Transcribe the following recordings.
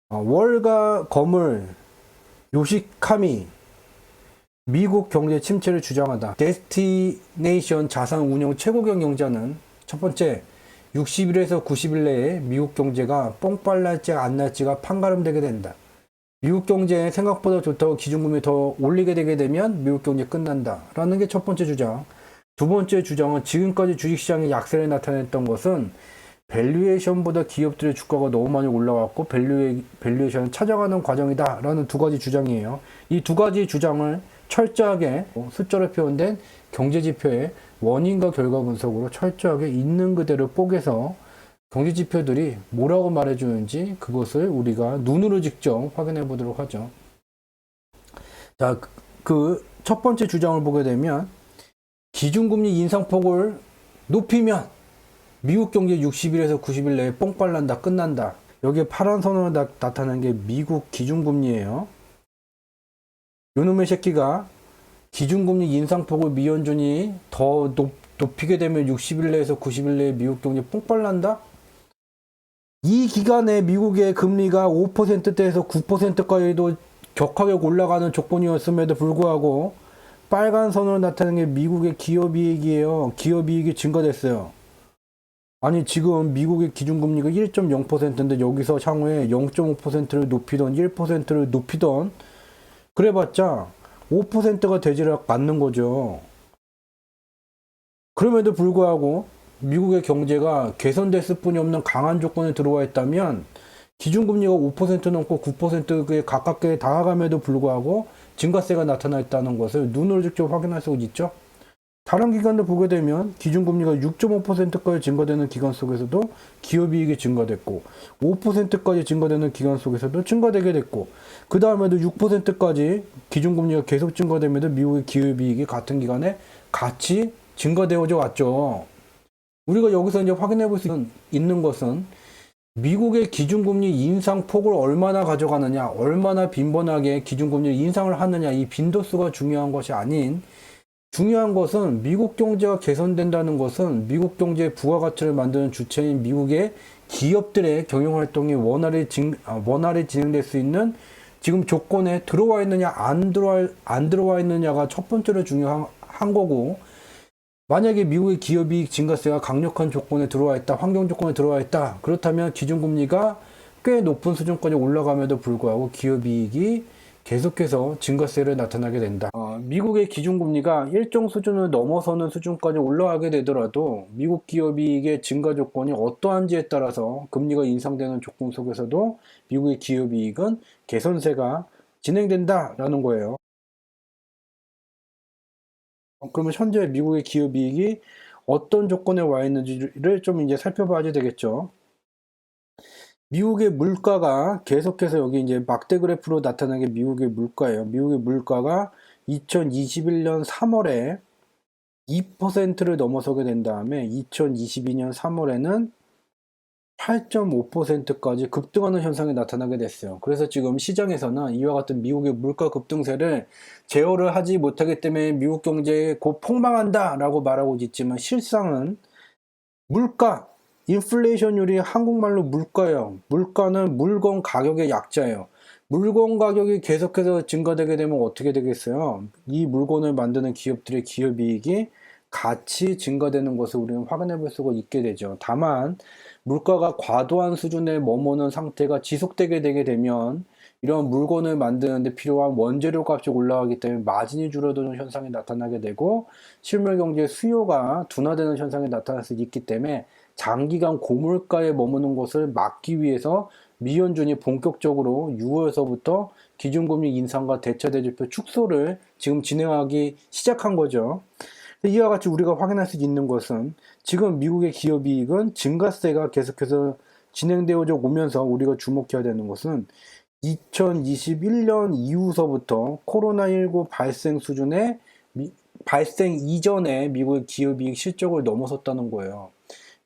월가 거물 요시카미 미국 경제 침체를 주장하다. 데스티네이션 자산 운용 최고경 영자는 첫 번째, 60일에서 90일 내에 미국 경제가 뽕빨 날지 안 날지가 판가름되게 된다. 미국 경제 생각보다 좋다고 기준금리 더 올리게 되게 되면 미국 경제 끝난다. 라는 게 첫 번째 주장. 두 번째 주장은 지금까지 주식시장의 약세를 나타냈던 것은 밸류에이션보다 기업들의 주가가 너무 많이 올라왔고 밸류에이션을 찾아가는 과정이다. 라는 두 가지 주장이에요. 이 두 가지 주장을 철저하게 숫자로 표현된 경제지표의 원인과 결과 분석으로 철저하게 있는 그대로 뽀개서 경제지표들이 뭐라고 말해주는지 그것을 우리가 눈으로 직접 확인해 보도록 하죠. 자, 그 첫 번째 주장을 보게 되면 기준금리 인상폭을 높이면 미국 경제 60일에서 90일 내에 뽕빨 난다, 끝난다. 여기에 파란 선으로 나타나는 게 미국 기준금리예요. 요놈의 새끼가 기준금리 인상폭을 미연준이 더 높이게 되면 60일 내에서 90일 내에 미국 경제 뽕빨 난다? 이 기간에 미국의 금리가 5%대에서 9%까지도 격하게 올라가는 조건이었음에도 불구하고 빨간 선으로 나타나는 게 미국의 기업이익이에요. 기업이익이 증가됐어요. 아니 지금 미국의 기준금리가 1.0%인데 여기서 향후에 0.5%를 높이던 1%를 높이던 그래봤자 5%가 되지를 않는 거죠. 그럼에도 불구하고 미국의 경제가 개선됐을 뿐이 없는 강한 조건에 들어와 있다면 기준금리가 5% 넘고 9%에 가깝게 다가감에도 불구하고 증가세가 나타나 있다는 것을 눈으로 직접 확인할 수 있죠. 다른 기관도 보게 되면 기준금리가 6.5%까지 증가되는 기간 속에서도 기업이익이 증가됐고 5%까지 증가되는 기간 속에서도 증가되게 됐고 그 다음에도 6%까지 기준금리가 계속 증가됨에도 미국의 기업이익이 같은 기간에 같이 증가되어져 왔죠. 우리가 여기서 이제 확인해 볼 수 있는 것은 미국의 기준금리 인상폭을 얼마나 가져가느냐, 얼마나 빈번하게 기준금리 인상을 하느냐, 이 빈도수가 중요한 것이 아닌 중요한 것은 미국 경제가 개선된다는 것은 미국 경제의 부가가치를 만드는 주체인 미국의 기업들의 경영활동이 원활히 진행될 수 있는 지금 조건에 들어와 있느냐 안 들어와 있느냐가 첫 번째로 중요한 거고 만약에 미국의 기업이익 증가세가 강력한 조건에 들어와 있다, 환경 조건에 들어와 있다. 그렇다면 기준금리가 꽤 높은 수준까지 올라감에도 불구하고 기업이익이 계속해서 증가세를 나타나게 된다. 미국의 기준금리가 일정 수준을 넘어서는 수준까지 올라가게 되더라도 미국 기업이익의 증가 조건이 어떠한지에 따라서 금리가 인상되는 조건 속에서도 미국의 기업이익은 개선세가 진행된다라는 거예요. 그러면 현재 미국의 기업이익이 어떤 조건에 와 있는지를 좀 이제 살펴봐야 되겠죠. 미국의 물가가 계속해서 여기 이제 막대 그래프로 나타나는 게 미국의 물가예요. 미국의 물가가 2021년 3월에 2%를 넘어서게 된 다음에 2022년 3월에는 8.5%까지 급등하는 현상이 나타나게 됐어요. 그래서 지금 시장에서는 이와 같은 미국의 물가 급등세를 제어를 하지 못하기 때문에 미국 경제에 곧 폭망한다 라고 말하고 있지만 실상은 물가, 인플레이션율이 한국말로 물가예요. 물가는 물건 가격의 약자예요. 물건 가격이 계속해서 증가되게 되면 어떻게 되겠어요? 이 물건을 만드는 기업들의 기업이익이 같이 증가되는 것을 우리는 확인해 볼 수가 있게 되죠. 다만 물가가 과도한 수준에 머무는 상태가 지속되게 되게 되면 이런 물건을 만드는 데 필요한 원재료 값이 올라가기 때문에 마진이 줄어드는 현상이 나타나게 되고 실물 경제 수요가 둔화되는 현상이 나타날 수 있기 때문에 장기간 고물가에 머무는 것을 막기 위해서 미연준이 본격적으로 6월서부터 기준금리 인상과 대차대조표 축소를 지금 진행하기 시작한 거죠. 이와 같이 우리가 확인할 수 있는 것은 지금 미국의 기업이익은 증가세가 계속해서 진행되어져 오면서 우리가 주목해야 되는 것은 2021년 이후서부터 코로나19 발생 수준의 발생 이전에 미국의 기업이익 실적을 넘어섰다는 거예요.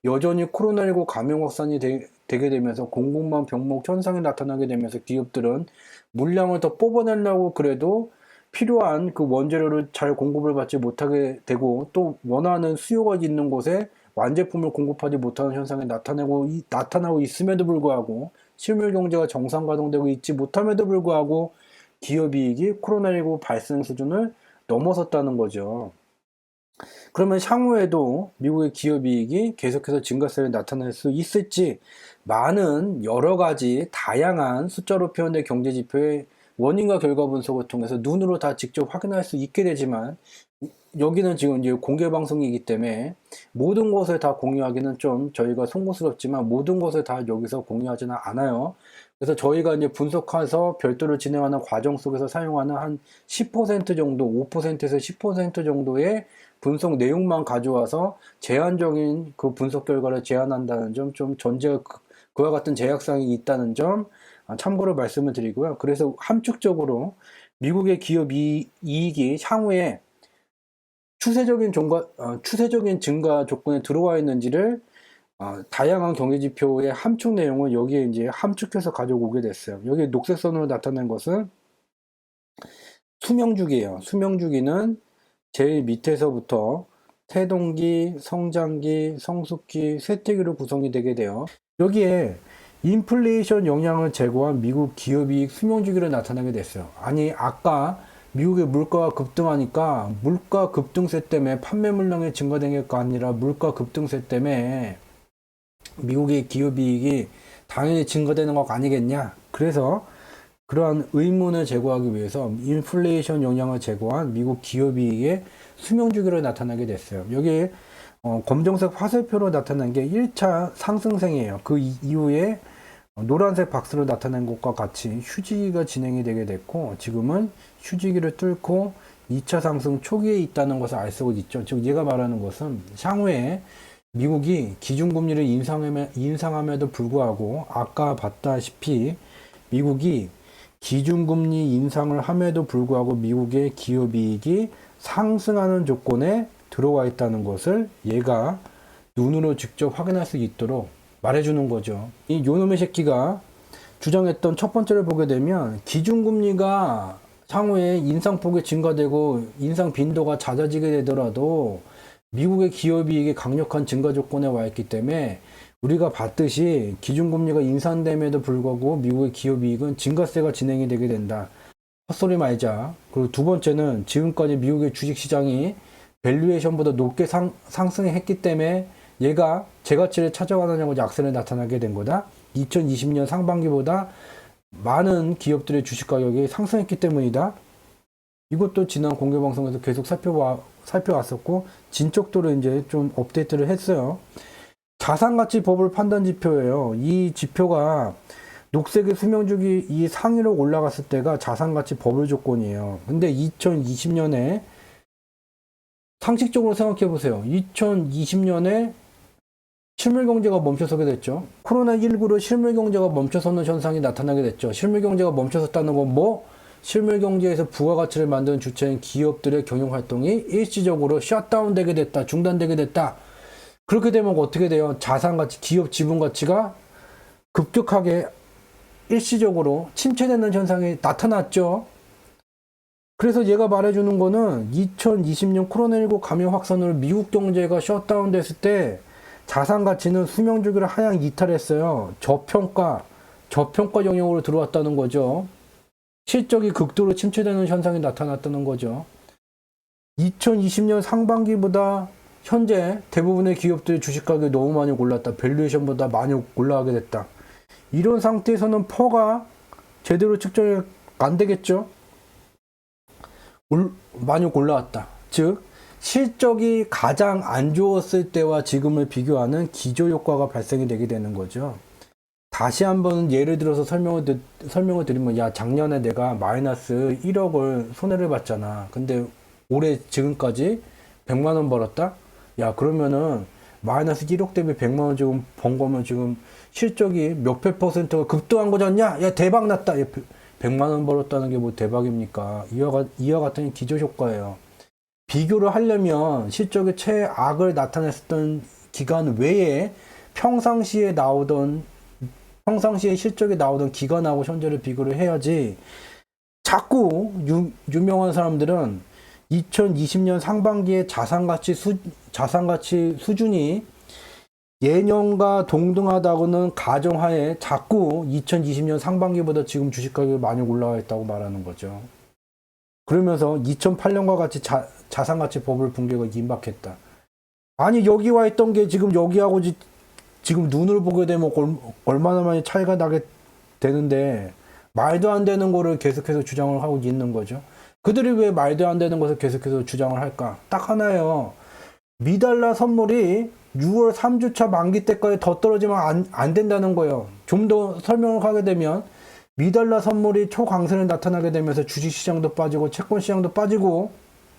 여전히 코로나19 감염 확산이 되게 되면서 공급망 병목 현상이 나타나게 되면서 기업들은 물량을 더 뽑아내려고 그래도 필요한 그 원재료를 잘 공급을 받지 못하게 되고 또 원하는 수요가 있는 곳에 완제품을 공급하지 못하는 현상이 나타나고 있음에도 불구하고 실물 경제가 정상 가동되고 있지 못함에도 불구하고 기업이익이 코로나19 발생 수준을 넘어섰다는 거죠. 그러면 향후에도 미국의 기업이익이 계속해서 증가세를 나타낼 수 있을지 많은 여러 가지 다양한 숫자로 표현된 경제지표의 원인과 결과 분석을 통해서 눈으로 다 직접 확인할 수 있게 되지만 여기는 지금 이제 공개 방송이기 때문에 모든 것을 다 공유하기는 좀 저희가 송구스럽지만 모든 것을 다 여기서 공유하지는 않아요. 그래서 저희가 이제 분석해서 별도로 진행하는 과정 속에서 사용하는 한 10% 정도, 5%에서 10% 정도의 분석 내용만 가져와서 제한적인 그 분석 결과를 제안한다는 점, 좀 전제가 그와 같은 제약사항이 있다는 점 참고로 말씀을 드리고요. 그래서 함축적으로 미국의 기업 이익이 향후에 추세적인 증가 조건에 들어와 있는지를 다양한 경제지표의 함축 내용을 여기에 이제 함축해서 가져오게 됐어요. 여기 녹색선으로 나타낸 것은 수명주기예요. 수명주기는 제일 밑에서부터 태동기, 성장기, 성숙기, 쇠퇴기로 구성이 되게 돼요. 여기에 인플레이션 영향을 제거한 미국 기업이익 수명주기를 나타내게 됐어요. 아니 아까 미국의 물가가 급등하니까 물가 급등세 때문에 판매 물량이 증가된 게 아니라 물가 급등세 때문에 미국의 기업이익이 당연히 증가되는 것 아니겠냐. 그래서 그러한 의문을 제거하기 위해서 인플레이션 영향을 제거한 미국 기업이익의 수명주기를 나타내게 됐어요. 여기 검정색 화살표로 나타난 게 1차 상승생이에요. 그 이후에 노란색 박스로 나타낸 것과 같이 휴지기가 진행이 되게 됐고 지금은 휴지기를 뚫고 2차 상승 초기에 있다는 것을 알 수가 있죠. 즉 얘가 말하는 것은 향후에 미국이 기준금리를 인상함에도 불구하고 아까 봤다시피 미국이 기준금리 인상을 함에도 불구하고 미국의 기업이익이 상승하는 조건에 들어와 있다는 것을 얘가 눈으로 직접 확인할 수 있도록 말해주는 거죠. 이 요놈의 새끼가 주장했던 첫 번째를 보게 되면 기준금리가 향후에 인상폭이 증가되고 인상 빈도가 잦아지게 되더라도 미국의 기업이익이 강력한 증가 조건에 와 있기 때문에 우리가 봤듯이 기준금리가 인상됨에도 불구하고 미국의 기업이익은 증가세가 진행이 되게 된다. 헛소리 말자. 그리고 두 번째는 지금까지 미국의 주식시장이 밸류에이션보다 높게 상승했기 때문에 얘가 제가치를 찾아가느냐고 약세를 나타나게 된 거다. 2020년 상반기보다 많은 기업들의 주식 가격이 상승했기 때문이다. 이것도 지난 공개방송에서 계속 살펴왔었고 진척도를 이제 좀 업데이트를 했어요. 자산가치 버블 판단 지표예요. 이 지표가 녹색의 수명주기 이 상위로 올라갔을 때가 자산가치 버블 조건이에요. 근데 2020년에 상식적으로 생각해 보세요. 2020년에 실물경제가 멈춰서게 됐죠. 코로나19로 실물경제가 멈춰서는 현상이 나타나게 됐죠. 실물경제가 멈춰섰다는 건 뭐? 실물경제에서 부가가치를 만드는 주체인 기업들의 경영활동이 일시적으로 셧다운 되게 됐다. 중단되게 됐다. 그렇게 되면 어떻게 돼요? 자산가치, 기업 지분가치가 급격하게 일시적으로 침체되는 현상이 나타났죠. 그래서 얘가 말해주는 거는 2020년 코로나19 감염 확산으로 미국 경제가 셧다운 됐을 때 자산가치는 수명주기를 하향 이탈했어요. 저평가 영역으로 들어왔다는 거죠. 실적이 극도로 침체되는 현상이 나타났다는 거죠. 2020년 상반기보다 현재 대부분의 기업들의 주식 가격이 너무 많이 올랐다. 밸류에이션보다 많이 올라가게 됐다. 이런 상태에서는 퍼가 제대로 측정이 안 되겠죠. 많이 올라왔다. 즉 실적이 가장 안 좋았을 때와 지금을 비교하는 기저효과가 발생이 되게 되는 거죠. 다시 한번 예를 들어서 설명을 드리면 야 작년에 내가 마이너스 1억을 손해를 봤잖아. 근데 올해 지금까지 100만 원 벌었다? 야 그러면은 마이너스 1억 대비 100만 원 지금 번 거면 지금 실적이 몇백 퍼센트가 급등한 거잖냐? 야 대박 났다. 100만 원 벌었다는 게 뭐 대박입니까? 이와 같은 기저효과예요. 비교를 하려면 실적의 최악을 나타냈었던 기간 외에 평상시에 실적이 나오던 기간하고 현재를 비교를 해야지. 자꾸 유명한 사람들은 2020년 상반기에 자산가치 수준이 예년과 동등하다고는 가정하에 자꾸 2020년 상반기보다 지금 주식 가격이 많이 올라와 있다고 말하는 거죠. 그러면서 2008년과 같이 자산가치법을 붕괴가 임박했다. 아니 여기 와 있던 게 지금 여기하고 지금 눈을 보게 되면 얼마나 많이 차이가 나게 되는데 말도 안 되는 거를 계속해서 주장을 하고 있는 거죠. 그들이 왜 말도 안 되는 것을 계속해서 주장을 할까? 딱 하나예요. 미달라 선물이 6월 3주차 만기 때까지 더 떨어지면 안 된다는 거예요. 좀 더 설명을 하게 되면 미달라 선물이 초강세를 나타나게 되면서 주식시장도 빠지고 채권시장도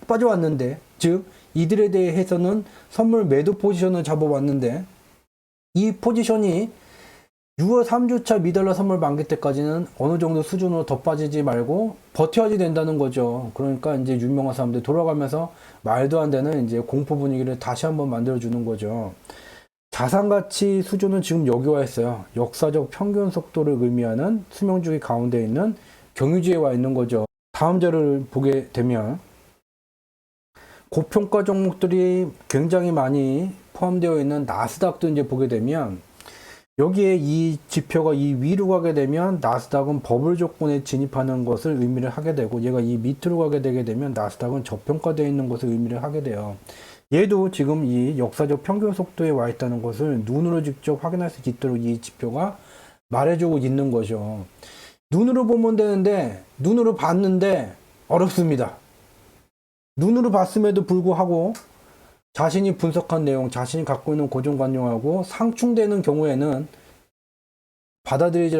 빠져왔는데, 즉 이들에 대해서는 선물 매도 포지션을 잡아왔는데, 이 포지션이 6월 3주차 미달라 선물 만기 때까지는 어느 정도 수준으로 더 빠지지 말고 버텨야지 된다는 거죠. 그러니까 이제 유명한 사람들 돌아가면서 말도 안 되는 이제 공포 분위기를 다시 한번 만들어주는 거죠. 자산가치 수준은 지금 여기 와 있어요. 역사적 평균 속도를 의미하는 수명주기 가운데 있는 경유지에 와 있는 거죠. 다음 자료를 보게 되면 고평가 종목들이 굉장히 많이 포함되어 있는 나스닥도 이제 보게 되면 여기에 이 지표가 이 위로 가게 되면 나스닥은 버블 조건에 진입하는 것을 의미를 하게 되고, 얘가 이 밑으로 가게 되게 되면 나스닥은 저평가되어 있는 것을 의미를 하게 돼요. 얘도 지금 이 역사적 평균 속도에 와 있다는 것을 눈으로 직접 확인할 수 있도록 이 지표가 말해주고 있는 거죠. 눈으로 보면 되는데 눈으로 봤는데 어렵습니다. 눈으로 봤음에도 불구하고 자신이 분석한 내용, 자신이 갖고 있는 고정관념하고 상충되는 경우에는 받아들이지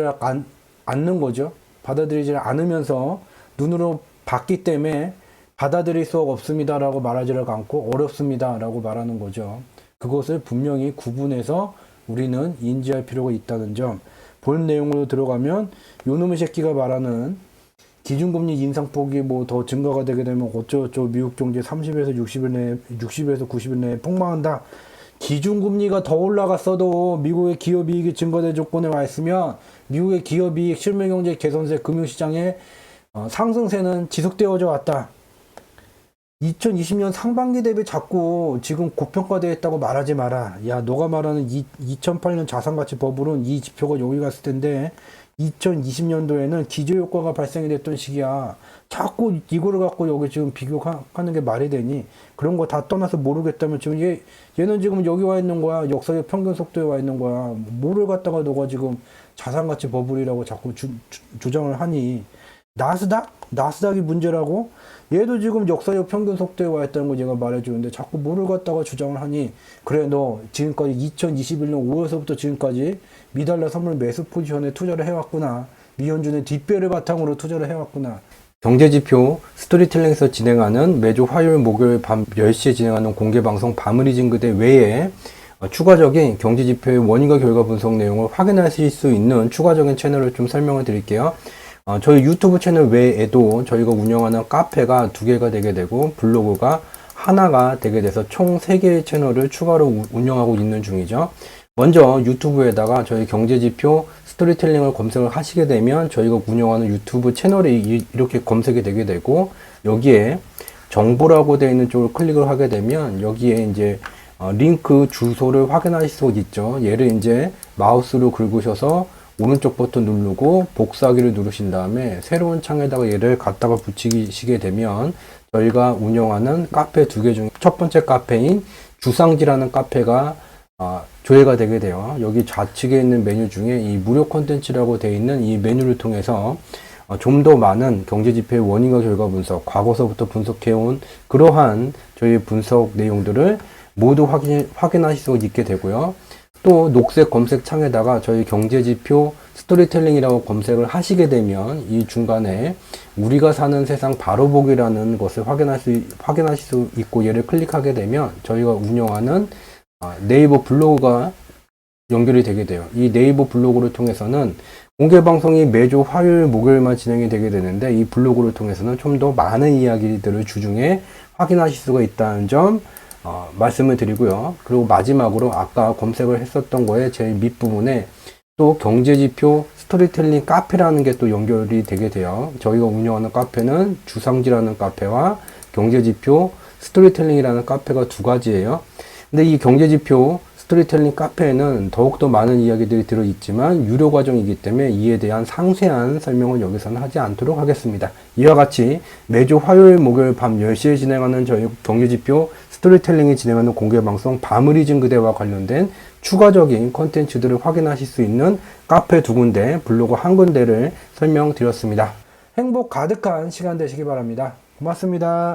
않는 거죠. 받아들이지 않으면서 눈으로 봤기 때문에 받아들일 수 없습니다라고 말하지 않고 어렵습니다라고 말하는 거죠. 그것을 분명히 구분해서 우리는 인지할 필요가 있다는 점. 본 내용으로 들어가면 요놈의 새끼가 말하는 기준금리 인상폭이 뭐 더 증가가 되게 되면 어쩌고저쩌고 미국 경제 30에서 60에서 90일 내에 폭망한다. 기준금리가 더 올라갔어도 미국의 기업이익이 증가될 조건에 와 있으면 미국의 기업이익, 실물경제 개선세, 금융시장의 상승세는 지속되어져 왔다. 2020년 상반기 대비 자꾸 지금 고평가되어 있다고 말하지 마라. 야, 너가 말하는 2008년 자산가치 버블은 이 지표가 여기 갔을 텐데 2020년도에는 기저효과가 발생이 됐던 시기야. 자꾸 이거를 갖고 여기 지금 비교하는 게 말이 되니? 그런 거 다 떠나서 모르겠다면 지금 얘는 지금 여기 와 있는 거야. 역사의 평균 속도에 와 있는 거야. 뭐를 갖다가 너가 지금 자산가치 버블이라고 자꾸 주장을 하니? 나스닥이 문제라고? 얘도 지금 역사적 평균 속도에 와 있다는 걸 얘가 말해주는데 자꾸 뭐를 갖다가 주장을 하니? 그래, 너 지금까지 2021년 5월서부터 지금까지 미달러 선물 매수 포지션에 투자를 해왔구나. 미연준의 뒷배를 바탕으로 투자를 해왔구나. 경제지표 스토리텔링에서 진행하는 매주 화요일 목요일 밤 10시에 진행하는 공개방송 밤의리진 그대 외에 추가적인 경제지표의 원인과 결과 분석 내용을 확인하실 수 있는 추가적인 채널을 좀 설명을 드릴게요. 저희 유튜브 채널 외에도 저희가 운영하는 카페가 2개가 되게 되고 블로그가 하나가 되게 돼서 총 3개의 채널을 추가로 운영하고 있는 중이죠. 먼저 유튜브에다가 저희 경제지표 스토리텔링을 검색을 하시게 되면 저희가 운영하는 유튜브 채널이 이렇게 검색이 되게 되고, 여기에 정보라고 되어 있는 쪽을 클릭을 하게 되면 여기에 이제 링크 주소를 확인하실 수 있죠. 얘를 이제 마우스로 긁으셔서 오른쪽 버튼 누르고 복사하기를 누르신 다음에 새로운 창에다가 얘를 갖다가 붙이시게 되면 저희가 운영하는 카페 2개 중 첫 번째 카페인 주상지라는 카페가 조회가 되게 돼요. 여기 좌측에 있는 메뉴 중에 이 무료 콘텐츠라고 되어 있는 이 메뉴를 통해서 좀 더 많은 경제지표의 원인과 결과 분석, 과거서부터 분석해온 그러한 저희 분석 내용들을 모두 확인하실 수 있게 되고요. 또 녹색 검색 창에다가 저희 경제지표 스토리텔링이라고 검색을 하시게 되면 이 중간에 우리가 사는 세상 바로보기라는 것을 확인하실 수 있고, 얘를 클릭하게 되면 저희가 운영하는 네이버 블로그가 연결이 되게 돼요. 이 네이버 블로그를 통해서는 공개 방송이 매주 화요일, 목요일만 진행이 되게 되는데 이 블로그를 통해서는 좀 더 많은 이야기들을 주중에 확인하실 수가 있다는 점 말씀을 드리고요. 그리고 마지막으로 아까 검색을 했었던 거에 제일 밑부분에 또 경제지표 스토리텔링 카페라는 게 또 연결이 되게 돼요. 저희가 운영하는 카페는 주상지라는 카페와 경제지표 스토리텔링이라는 카페가 2가지예요. 근데 이 경제지표 스토리텔링 카페에는 더욱더 많은 이야기들이 들어있지만 유료 과정이기 때문에 이에 대한 상세한 설명은 여기서는 하지 않도록 하겠습니다. 이와 같이 매주 화요일, 목요일 밤 10시에 진행하는 저희 경제지표 스토리텔링이 진행하는 공개방송 밤을 잊은 그대와 관련된 추가적인 컨텐츠들을 확인하실 수 있는 카페 2군데, 블로그 1군데를 설명드렸습니다. 행복 가득한 시간 되시기 바랍니다. 고맙습니다.